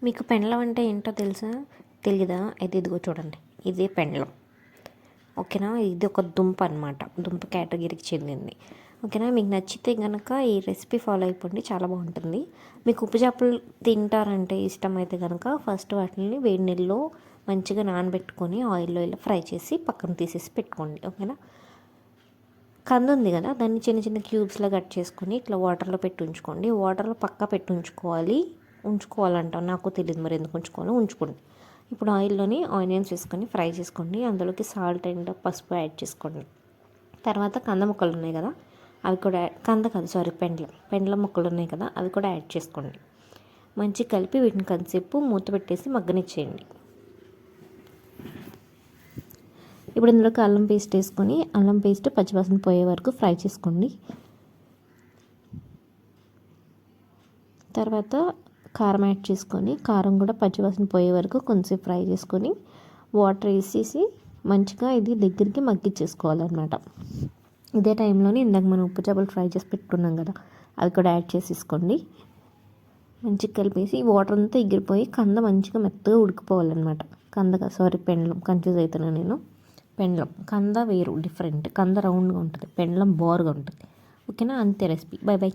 మీకు పెండలం అంటే ఏంటో తెలుసా? తెలీదా? అయితే ఇదిగో చూడండి, ఇదే పెండలం. ఓకేనా, ఇది ఒక దుంప అనమాట, దుంప కేటగిరీకి చెందింది. ఓకేనా, మీకు నచ్చితే కనుక ఈ రెసిపీ ఫాలో అయిపోండి, చాలా బాగుంటుంది. మీకు ఉప్పు చేపలు తింటారంటే ఇష్టమైతే కనుక ఫస్ట్ వాటిని వేడి నీళ్ళలో మంచిగా నానబెట్టుకొని ఆయిల్లో ఇలా ఫ్రై చేసి పక్కన తీసేసి పెట్టుకోండి. ఓకేనా, కంద ఉంది కదా, దాన్ని చిన్న చిన్న క్యూబ్స్లో కట్ చేసుకొని ఇట్లా వాటర్లో పెట్టి ఉంచుకోండి. వాటర్లో పక్కా పెట్టి ఉంచుకోవాలంట, నాకు తెలియదు మరి ఎందుకు ఉంచుకోవాలో, ఉంచుకోండి. ఇప్పుడు ఆయిల్లోని ఆనియన్స్ వేసుకొని ఫ్రై చేసుకోండి. అందులోకి సాల్ట్ అండ్ పసుపు యాడ్ చేసుకోండి. తర్వాత కంద ముక్కలు ఉన్నాయి కదా, అవి కూడా కంద కాదు సారీ పెండ్లం ముక్కలు ఉన్నాయి కదా, అవి కూడా యాడ్ చేసుకోండి. మంచిగా కలిపి వీటిని కొంతసేపు మూత పెట్టేసి మగ్గనిచ్చేయండి. ఇప్పుడు ఇందులోకి అల్లం పేస్ట్ వేసుకొని అల్లం పేస్ట్ పచ్చివాసన పోయే వరకు ఫ్రై చేసుకోండి. తర్వాత కారం యాడ్ చేసుకొని కారం కూడా పచ్చివాసన పోయే వరకు కొంచెం ఫ్రై చేసుకొని వాటర్ వేసేసి మంచిగా ఇది దగ్గరికి మగ్గిచ్చేసుకోవాలన్నమాట. ఇదే టైంలోనే ఇందాక మనం ఉప్పు చేపలు ఫ్రై చేసి పెట్టుకున్నాం కదా, అవి కూడా యాడ్ చేసేసుకోండి. మంచిగా కలిపేసి వాటర్ అంతా ఎగిరిపోయి కంద మంచిగా మెత్తగా ఉడికిపోవాలన్నమాట. పెండలం కన్ఫ్యూజ్ అవుతున్నాను నేను. పెండలం కంద వేరు, డిఫరెంట్. కంద రౌండ్గా ఉంటుంది, పెండలం బోర్గా ఉంటుంది. ఓకేనా, అంతే రెసిపీ. By by.